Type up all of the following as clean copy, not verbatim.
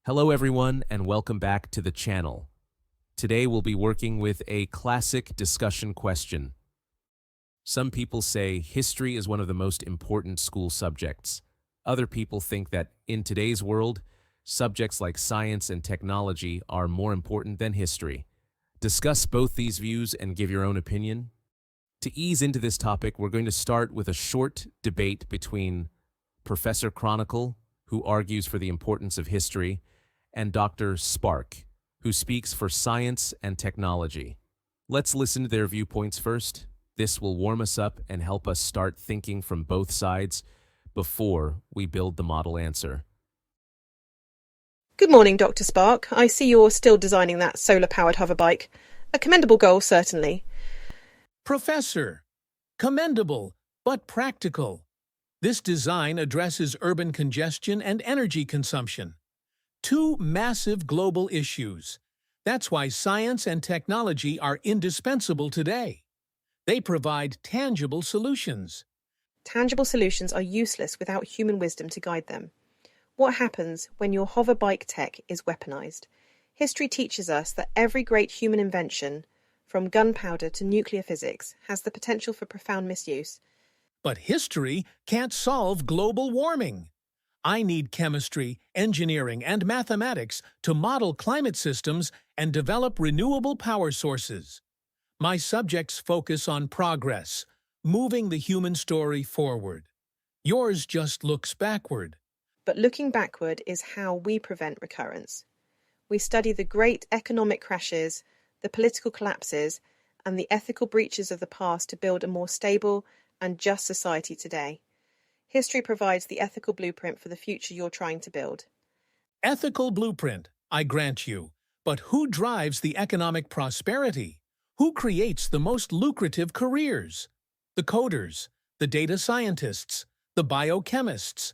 Hello everyone and welcome back to the channel. Today we'll be working with a classic discussion question. Some people say history is one of the most important school subjects. Other people think that in today's world, subjects like science and technology are more important than history. Discuss both these views and give your own opinion. To ease into this topic, we're going to start with a short debate between Professor Chronicle, who argues for the importance of history, and Dr. Spark, who speaks for science and technology. Let's listen to their viewpoints first. This will warm us up and help us start thinking from both sides before we build the model answer. Good morning, Dr. Spark. I see you're still designing that solar-powered hoverbike. A commendable goal, certainly. Professor, commendable, but practical. This design addresses urban congestion and energy consumption. Two massive global issues. That's why science and technology are indispensable today. They provide tangible solutions. Tangible solutions are useless without human wisdom to guide them. What happens when your hoverbike tech is weaponized? History teaches us that every great human invention, from gunpowder to nuclear physics, has the potential for profound misuse. But history can't solve global warming. I need chemistry, engineering, and mathematics to model climate systems and develop renewable power sources. My subjects focus on progress, moving the human story forward. Yours just looks backward. But looking backward is how we prevent recurrence. We study the great economic crashes, the political collapses, and the ethical breaches of the past to build a more stable and just society today. History provides the ethical blueprint for the future you're trying to build. Ethical blueprint, I grant you. But who drives the economic prosperity? Who creates the most lucrative careers? The coders, the data scientists, the biochemists.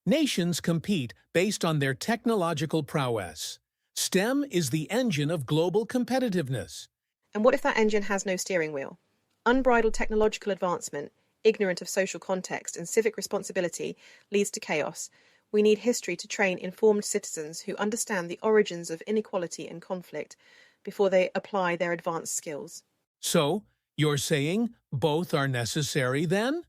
Nations compete based on their technological prowess. STEM is the engine of global competitiveness. And what if that engine has no steering wheel? Unbridled technological advancement, ignorant of social context and civic responsibility, leads to chaos. We need history to train informed citizens who understand the origins of inequality and conflict before they apply their advanced skills. So, you're saying both are necessary then?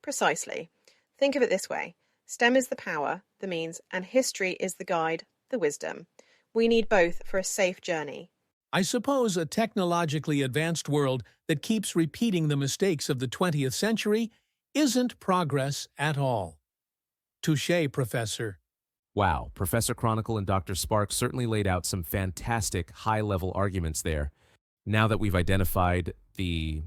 Precisely. Think of it this way. STEM is the power, the means, and history is the guide, the wisdom. We need both for a safe journey. I suppose a technologically advanced world that keeps repeating the mistakes of the 20th century isn't progress at all. Touché, Professor. Wow, Professor Chronicle and Dr. Spark certainly laid out some fantastic high-level arguments there. Now that we've identified the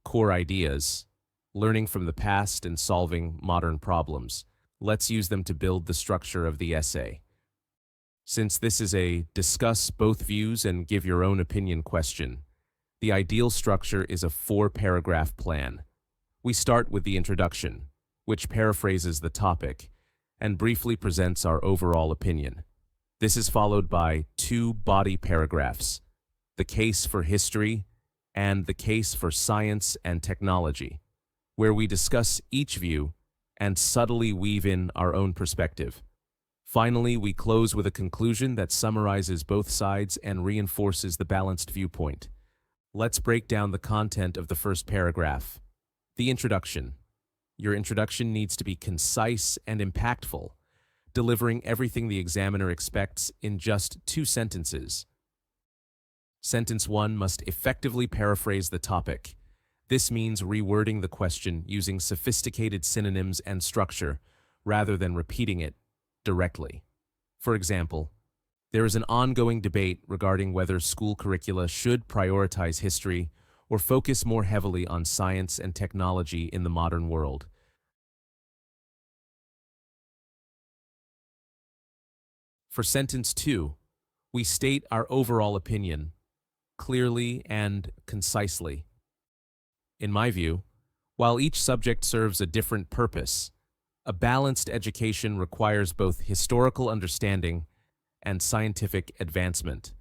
core ideas, learning from the past and solving modern problems, let's use them to build the structure of the essay. Since this is a discuss both views and give your own opinion question, the ideal structure is a 4-paragraph plan. We start with the introduction, which paraphrases the topic and briefly presents our overall opinion. This is followed by 2 body paragraphs, the case for history and the case for science and technology, where we discuss each view and subtly weave in our own perspective. Finally, we close with a conclusion that summarizes both sides and reinforces the balanced viewpoint. Let's break down the content of the first paragraph. The introduction. Your introduction needs to be concise and impactful, delivering everything the examiner expects in just 2 sentences. Sentence 1 must effectively paraphrase the topic. This means rewording the question using sophisticated synonyms and structure, rather than repeating it directly. For example, there is an ongoing debate regarding whether school curricula should prioritize history or focus more heavily on science and technology in the modern world. For sentence 2, we state our overall opinion, clearly and concisely. In my view, while each subject serves a different purpose, a balanced education requires both historical understanding and scientific advancement.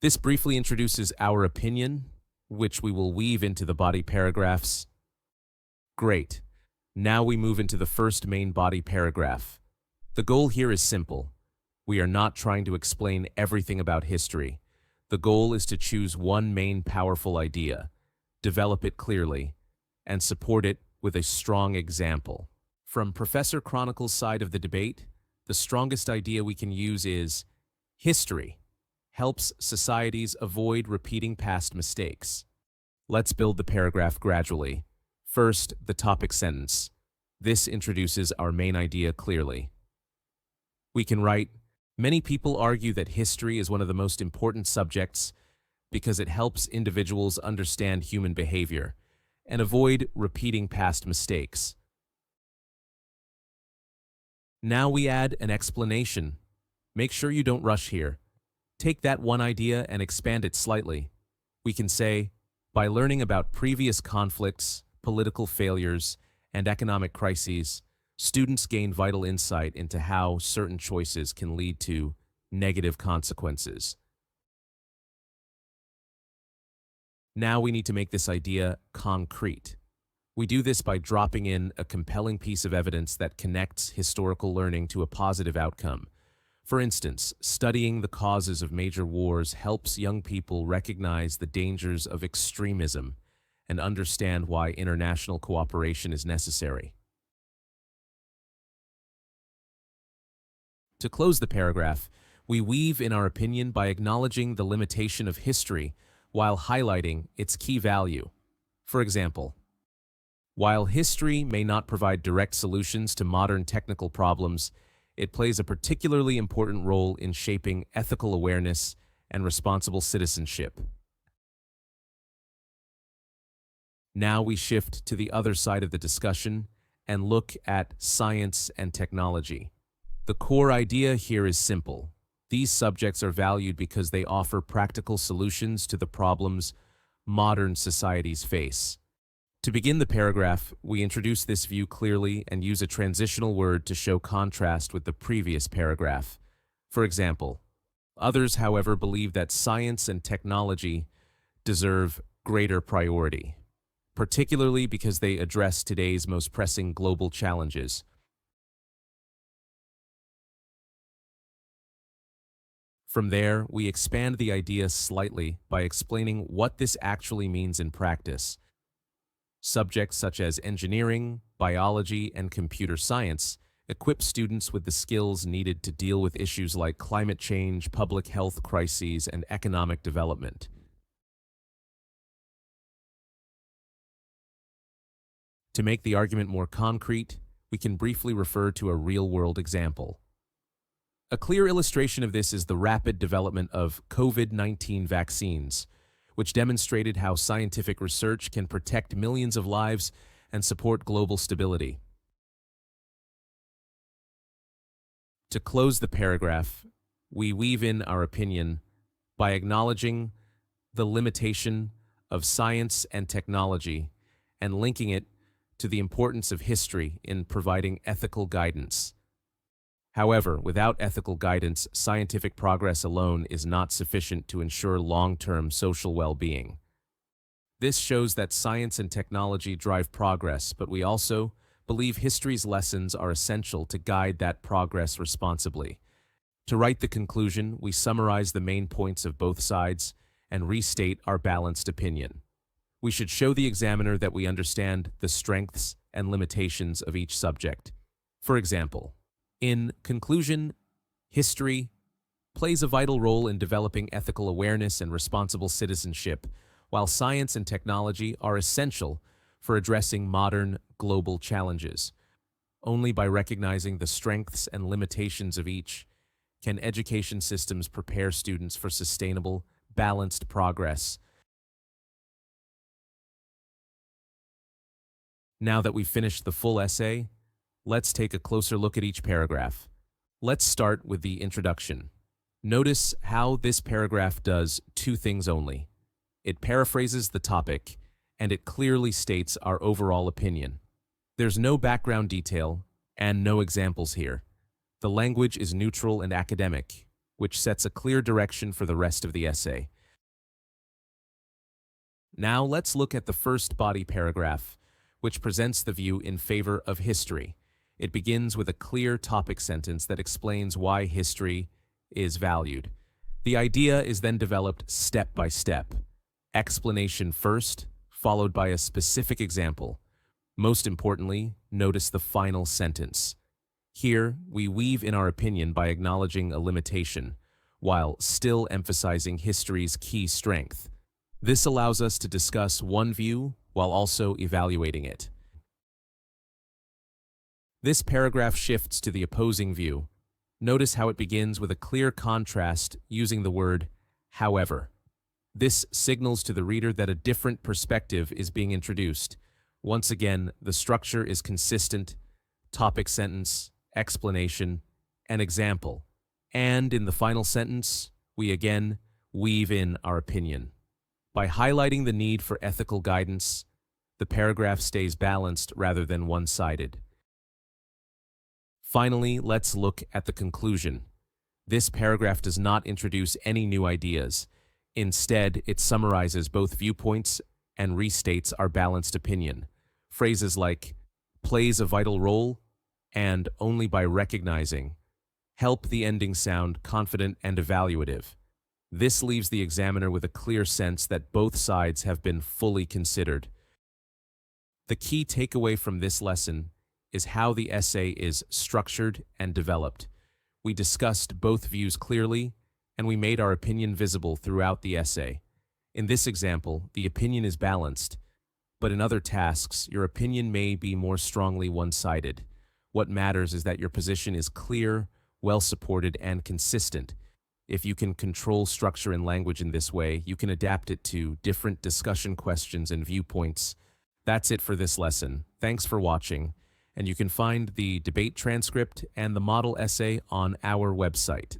This briefly introduces our opinion, which we will weave into the body paragraphs. Great. Now we move into the first main body paragraph. The goal here is simple: We are not trying to explain everything about history. The goal is to choose one main powerful idea, develop it clearly, and support it with a strong example. From Professor Chronicle's side of the debate, the strongest idea we can use is history helps societies avoid repeating past mistakes. Let's build the paragraph gradually. First, the topic sentence. This introduces our main idea clearly. We can write, many people argue that history is one of the most important subjects because it helps individuals understand human behavior and avoid repeating past mistakes. Now we add an explanation. Make sure you don't rush here. Take that one idea and expand it slightly. We can say, by learning about previous conflicts, political failures, and economic crises, students gain vital insight into how certain choices can lead to negative consequences. Now we need to make this idea concrete. We do this by dropping in a compelling piece of evidence that connects historical learning to a positive outcome. For instance, studying the causes of major wars helps young people recognize the dangers of extremism and understand why international cooperation is necessary. To close the paragraph, we weave in our opinion by acknowledging the limitation of history while highlighting its key value. For example, while history may not provide direct solutions to modern technical problems, it plays a particularly important role in shaping ethical awareness and responsible citizenship. Now we shift to the other side of the discussion and look at science and technology. The core idea here is simple. These subjects are valued because they offer practical solutions to the problems modern societies face. To begin the paragraph, we introduce this view clearly and use a transitional word to show contrast with the previous paragraph. For example, others, however, believe that science and technology deserve greater priority, particularly because they address today's most pressing global challenges. From there, we expand the idea slightly by explaining what this actually means in practice. Subjects such as engineering, biology, and computer science equip students with the skills needed to deal with issues like climate change, public health crises, and economic development. To make the argument more concrete, we can briefly refer to a real-world example. A clear illustration of this is the rapid development of COVID-19 vaccines, which demonstrated how scientific research can protect millions of lives and support global stability. To close the paragraph, we weave in our opinion by acknowledging the limitation of science and technology and linking it to the importance of history in providing ethical guidance. However, without ethical guidance, scientific progress alone is not sufficient to ensure long-term social well-being. This shows that science and technology drive progress, but we also believe history's lessons are essential to guide that progress responsibly. To write the conclusion, we summarize the main points of both sides and restate our balanced opinion. We should show the examiner that we understand the strengths and limitations of each subject. For example, in conclusion, history plays a vital role in developing ethical awareness and responsible citizenship, while science and technology are essential for addressing modern global challenges. Only by recognizing the strengths and limitations of each can education systems prepare students for sustainable, balanced progress. Now that we've finished the full essay, let's take a closer look at each paragraph. Let's start with the introduction. Notice how this paragraph does two things only. It paraphrases the topic, and it clearly states our overall opinion. There's no background detail and no examples here. The language is neutral and academic, which sets a clear direction for the rest of the essay. Now let's look at the first body paragraph, which presents the view in favor of history. It begins with a clear topic sentence that explains why history is valued. The idea is then developed step by step. Explanation first, followed by a specific example. Most importantly, notice the final sentence. Here, we weave in our opinion by acknowledging a limitation, while still emphasizing history's key strength. This allows us to discuss one view while also evaluating it. This paragraph shifts to the opposing view. Notice how it begins with a clear contrast using the word however. This signals to the reader that a different perspective is being introduced. Once again, the structure is consistent: topic sentence, explanation, and example. And in the final sentence, we again weave in our opinion. By highlighting the need for ethical guidance, the paragraph stays balanced rather than one-sided. Finally, let's look at the conclusion. This paragraph does not introduce any new ideas. Instead, it summarizes both viewpoints and restates our balanced opinion. Phrases like plays a vital role and only by recognizing help the ending sound confident and evaluative. This leaves the examiner with a clear sense that both sides have been fully considered. The key takeaway from this lesson is how the essay is structured and developed. We discussed both views clearly, and we made our opinion visible throughout the essay. In this example, the opinion is balanced, but in other tasks, your opinion may be more strongly one-sided. What matters is that your position is clear, well-supported, and consistent. If you can control structure and language in this way, you can adapt it to different discussion questions and viewpoints. That's it for this lesson. Thanks for watching, and you can find the debate transcript and the model essay on our website.